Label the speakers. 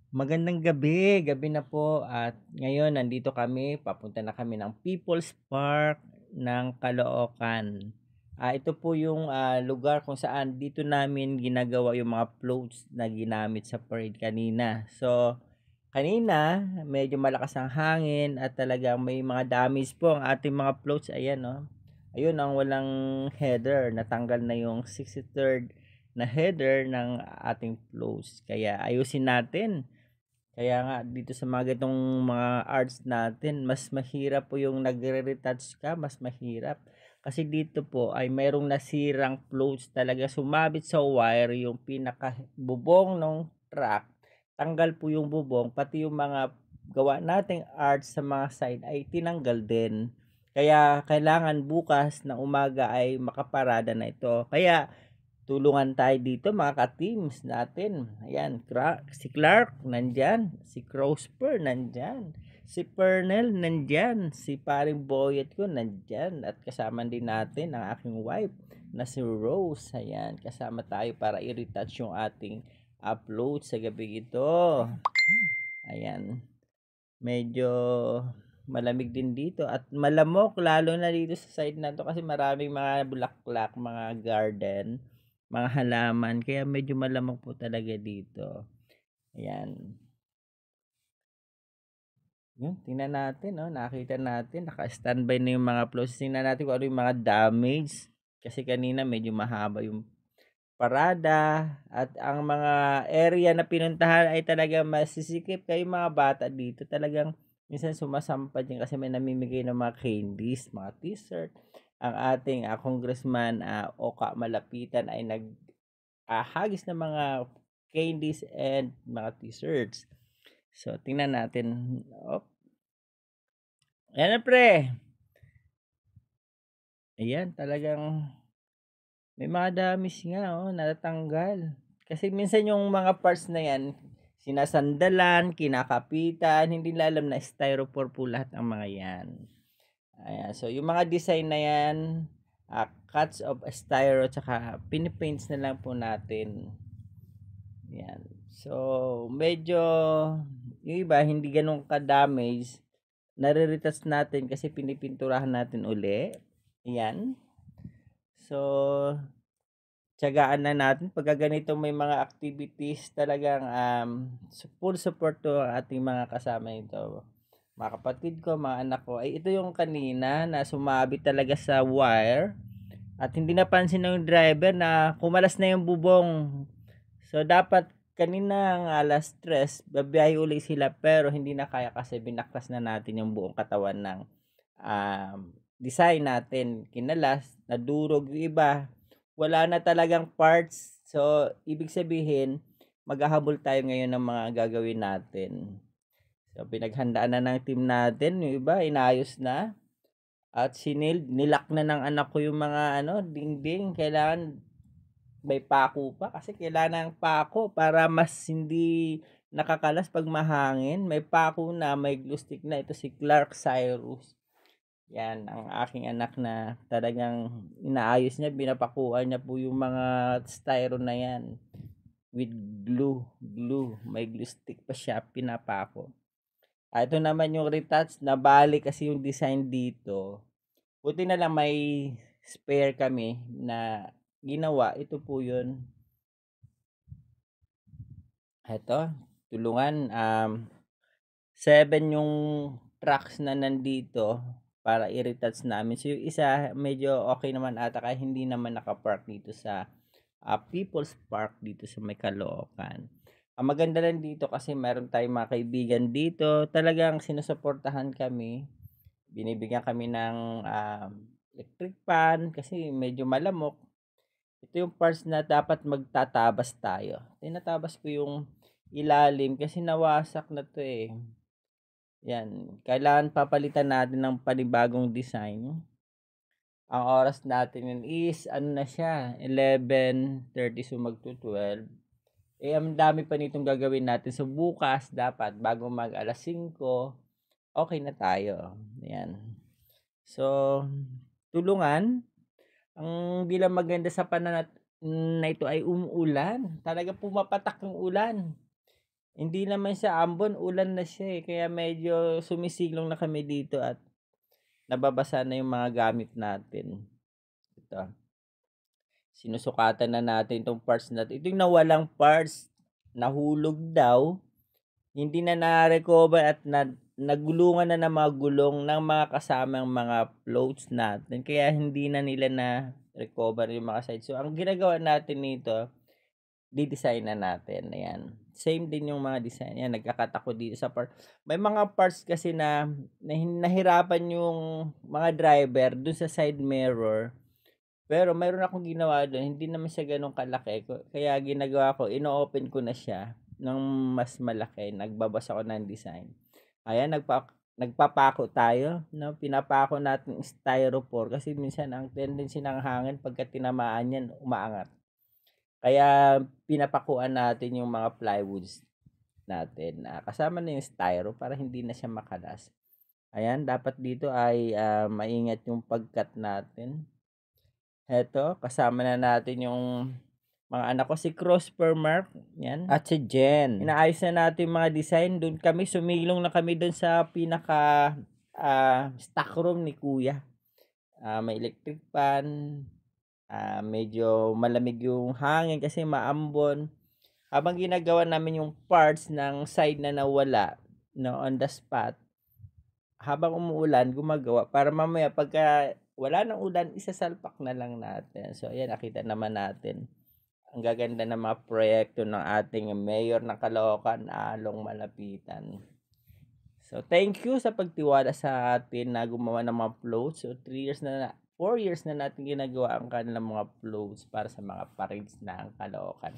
Speaker 1: Magandang gabi, gabi na po at ngayon nandito kami, papunta na kami ng People's Park ng Caloocan. Ito po yung lugar kung saan dito namin ginagawa yung mga floats na ginamit sa parade kanina. So, kanina medyo malakas ang hangin at talagang may mga damage po ang ating mga floats. Ayan, no? Ayun ang walang header, natanggal na yung 63rd na header ng ating floats. Kaya ayusin natin. Kaya nga dito sa mga ganitong mga arts natin, mas mahirap po yung nagre-retouch ka, mas mahirap. Kasi dito po ay mayroong nasirang floats talaga sumabit sa wire yung pinaka bubong ng truck. Tanggal po yung bubong, pati yung mga gawa nating arts sa mga side ay tinanggal din. Kaya kailangan bukas na umaga ay makaparada na ito. Kaya tulungan tayo dito mga ka-teams natin. Ayan, si Clark nandyan, si Crosper nandyan, si Pernell nandyan, si paring Boyet ko nandyan, at kasama din natin ang aking wife na si Rose. Ayan, kasama tayo para i-retouch yung ating upload sa gabi ito. Ayan, medyo malamig din dito at malamok lalo na dito sa side na to kasi maraming mga bulaklak, mga garden, mga halaman kaya medyo malamok po talaga dito. Ayan. Yun, tingnan natin, no? Nakita natin, naka-standby na yung mga flows. Tingnan natin kung ano yung mga damage. Kasi kanina medyo mahaba yung parada at ang mga area na pinuntahan ay talagang masisikip kayo mga bata dito. Talagang minsan sumasampad din kasi may namimigay ng mga candies, mga t-shirt. Ang ating congressman Oka Malapitan ay hagis ng mga candies and mga t-shirts. So, tingnan natin. Oh, ayan na pre. Ayan, talagang may mga damis nga, natatanggal. Kasi minsan yung mga parts na yan, sinasandalan, kinakapitan, hindi nila alam na styrofoam po lahat ang mga yan. Ayan, so yung mga design na yan, cuts of styro, tsaka pinipaints na lang po natin. Yan. So, medyo, yung iba, hindi ganun ka-damage, nare-retouch natin kasi pinipinturahan natin uli. Yan. So, tiyagaan na natin pagka ganito may mga activities talagang full support to ang ating mga kasama ito. Mga kapatid ko, mga anak ko, ay ito yung kanina na sumabit talaga sa wire at hindi napansin ng driver na kumalas na yung bubong. So dapat kanina ng alas 3, babiyahe uli sila pero hindi na kaya kasi binaklas na natin yung buong katawan ng design natin. Kinalas, nadurog yung iba, wala na talagang parts. So, ibig sabihin, maghahabol tayo ngayon ng mga gagawin natin. So, pinaghandaan na ng team natin. Yung iba, inayos na. At nilak na ng anak ko yung mga dingding. Kailangan may pako pa. Kasi kailangan ng pako para mas hindi nakakalas pag mahangin. May pako na, may glue stick na. Ito si Clark Cyrus. Yan, ang aking anak na talagang inaayos niya, binapakuan niya po yung mga styro na yan with glue. May glue stick pa siya, pinapako. Ito naman yung retouch, nabalik kasi yung design dito. Buti na lang may spare kami na ginawa. Ito po yun. Ito, tulungan. 7 yung tracks na nandito para i-retouch namin. So yung isa medyo okay naman ata kaya hindi naman naka-park dito sa People's Park dito sa may Caloocan. Ang maganda lang dito kasi meron tayong mga kaibigan dito. Talagang sinusuportahan kami. Binibigyan kami ng electric fan kasi medyo malamok. Ito yung parts na dapat magtatabas tayo. Tinatabas ko yung ilalim kasi nawasak na to eh. Yan, kailangan papalitan natin ng panibagong design. Ang oras natin yun is, ano na siya, 11:30 so magto-12. Eh, ang dami pa nitong gagawin natin. So, bukas, dapat, bago mag 5, okay na tayo. Yan. So, tulungan. Ang bilang maganda sa panahon na ito ay umuulan. Talaga pumapatak yung ulan. Hindi naman siya ambon, ulan na siya, kaya medyo sumisilong na kami dito at nababasa na yung mga gamit natin. Ito, sinusukatan na natin itong parts natin. Ito yung nawalang parts, nahulog daw, hindi na na-recover at nagulungan na ng mga gulong ng mga kasamang mga floats natin. Kaya hindi na nila na-recover yung mga sides. So, ang ginagawa natin nito, didesign na natin. Ayan. Same din yung mga design. Ayan, nagkakat ako dito sa part. May mga parts kasi na nahirapan yung mga driver dun sa side mirror. Pero mayroon akong ginawa doon, hindi naman siya gano'n kalaki. Kaya ginagawa ko, ino-open ko na siya ng mas malaki. Nagbabasa ako ng design. Ayan, nagpapako tayo. No? Pinapako natin styrofoam kasi minsan ang tendency ng hangin pagka tinamaan yan, umaangat. Kaya pinapakuan natin yung mga plywoods natin. Kasama na yung styro para hindi na siya makalas. Ayan, dapat dito ay maingat yung pagkat natin. Eto, kasama na natin yung mga anak ko, si Prosper Mark, yan. At si Jen. Inaayos na natin yung mga design. Doon kami, sumilong na kami doon sa pinaka stock room ni Kuya. May electric fan. Medyo malamig yung hangin kasi maambon. Habang ginagawa namin yung parts ng side na nawala, no, on the spot, habang umuulan, gumagawa para mamaya pagka wala ng ulan, isasalpak na lang natin. So, ayan, nakita naman natin. Ang gaganda ng mga proyekto ng ating mayor ng Caloocan, Along Malapitan. So, thank you sa pagtiwala sa atin na gumawa ng mga floats. So, 4 years na natin ginagawa ang kanilang mga floats para sa mga parades ng Caloocan.